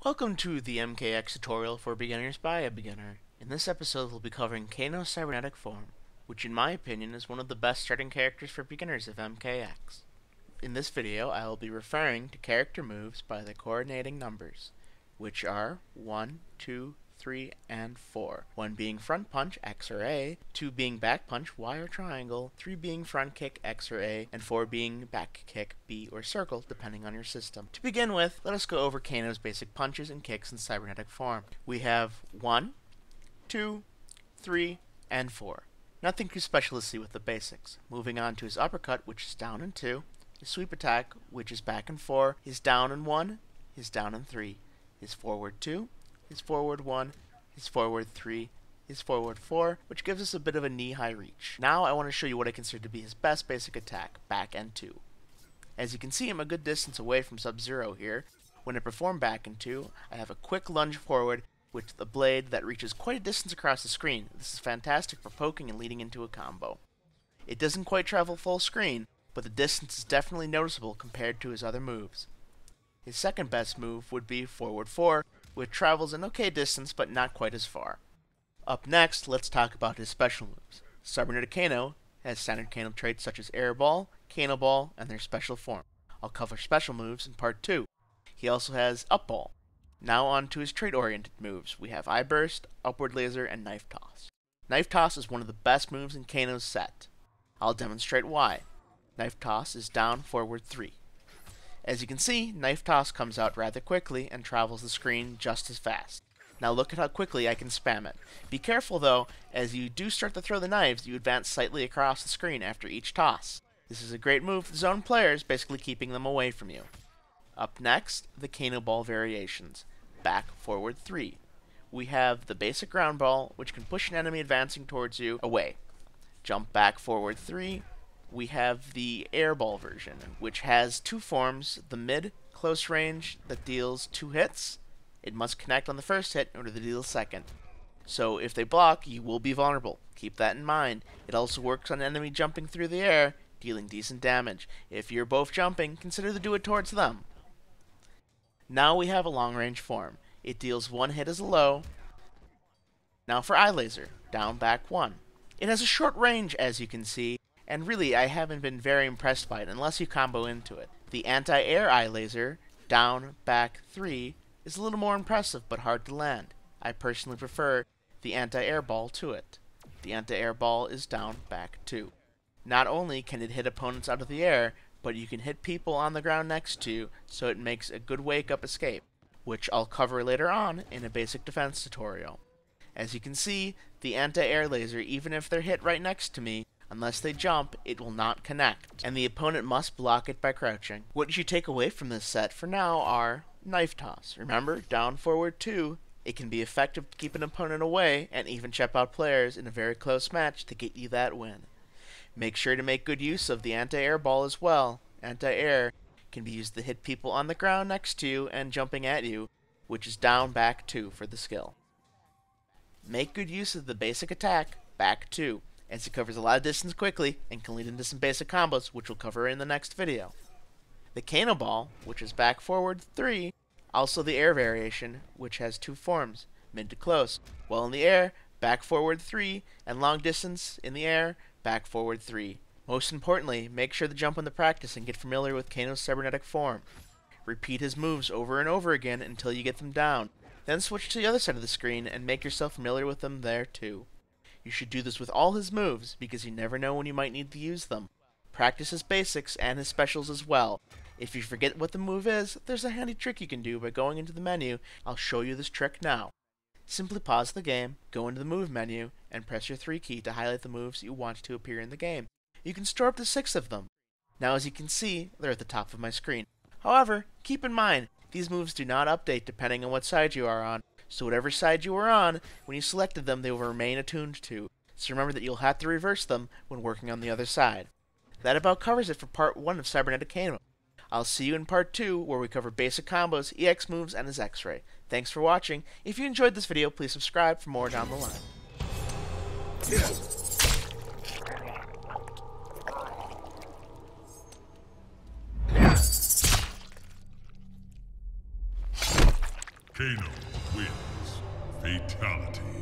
Welcome to the MKX tutorial for beginners by a beginner. In this episode we'll be covering Kano's cybernetic form, which in my opinion is one of the best starting characters for beginners of MKX. In this video I will be referring to character moves by the coordinating numbers, which are 1, 2, 3, and 4. 1 being front punch, X or A, 2 being back punch, Y or triangle, 3 being front kick, X or A, and 4 being back kick, B or circle, depending on your system. To begin with, let us go over Kano's basic punches and kicks in cybernetic form. We have 1, 2, 3, and 4. Nothing too special to see with the basics. Moving on to his uppercut, which is down and 2, his sweep attack, which is back and 4, his down and 1, his down and 3, his forward 2, his forward 1, his forward 3, his forward 4, which gives us a bit of a knee-high reach. Now I want to show you what I consider to be his best basic attack, back and 2. As you can see, I'm a good distance away from Sub-Zero here. When I perform back and 2, I have a quick lunge forward with the blade that reaches quite a distance across the screen. This is fantastic for poking and leading into a combo. It doesn't quite travel full screen, but the distance is definitely noticeable compared to his other moves. His second best move would be forward 4, which travels an okay distance but not quite as far. Up next, let's talk about his special moves. Cybernetic Kano has standard Kano traits such as Air Ball, Kano Ball, and their special form. I'll cover special moves in part 2. He also has Up Ball. Now on to his trait-oriented moves. We have Eye Burst, Upward Laser, and Knife Toss. Knife Toss is one of the best moves in Kano's set. I'll demonstrate why. Knife Toss is down, forward 3. As you can see, Knife Toss comes out rather quickly and travels the screen just as fast. Now look at how quickly I can spam it. Be careful though, as you do start to throw the knives, you advance slightly across the screen after each toss. This is a great move for zone players, basically keeping them away from you. Up next, the Kano Ball variations. Back, forward 3. We have the basic ground ball, which can push an enemy advancing towards you away. Jump back, forward 3. We have the air ball version, which has two forms: the mid close range that deals 2 hits. It must connect on the first hit in order to deal the second. So if they block, you will be vulnerable. Keep that in mind. It also works on an enemy jumping through the air, dealing decent damage. If you're both jumping, consider to do it towards them. Now we have a long range form. It deals 1 hit as a low. Now for Eye Laser, down back 1. It has a short range, as you can see, and really, I haven't been very impressed by it unless you combo into it. The anti-air Eye Laser, down, back, 3, is a little more impressive but hard to land. I personally prefer the anti-air ball to it. The anti-air ball is down, back, 2. Not only can it hit opponents out of the air, but you can hit people on the ground next to you, so it makes a good wake-up escape, which I'll cover later on in a basic defense tutorial. As you can see, the anti-air laser, even if they're hit right next to me, unless they jump, it will not connect, and the opponent must block it by crouching. What you should take away from this set for now are Knife Toss. Remember, down, forward 2, it can be effective to keep an opponent away and even chip out players in a very close match to get you that win. Make sure to make good use of the anti-air ball as well. Anti-air can be used to hit people on the ground next to you and jumping at you, which is down, back 2 for the skill. Make good use of the basic attack, back 2. As it covers a lot of distance quickly and can lead into some basic combos, which we'll cover in the next video. The Kano Ball, which is back forward 3, also the air variation, which has 2 forms, mid to close. While in the air, back forward 3, and long distance in the air, back forward 3. Most importantly, make sure to jump in the practice and get familiar with Kano's cybernetic form. Repeat his moves over and over again until you get them down. Then switch to the other side of the screen and make yourself familiar with them there too. You should do this with all his moves, because you never know when you might need to use them. Practice his basics and his specials as well. If you forget what the move is, there's a handy trick you can do by going into the menu. I'll show you this trick now. Simply pause the game, go into the move menu, and press your 3 key to highlight the moves you want to appear in the game. You can store up to 6 of them. Now as you can see, they're at the top of my screen. However, keep in mind, these moves do not update depending on what side you are on. So whatever side you were on, when you selected them, they will remain attuned to. So remember that you'll have to reverse them when working on the other side. That about covers it for part 1 of Cybernetic Kano. I'll see you in part 2, where we cover basic combos, EX moves, and his X-Ray. Thanks for watching. If you enjoyed this video, please subscribe for more down the line. Kano wins. Fatality.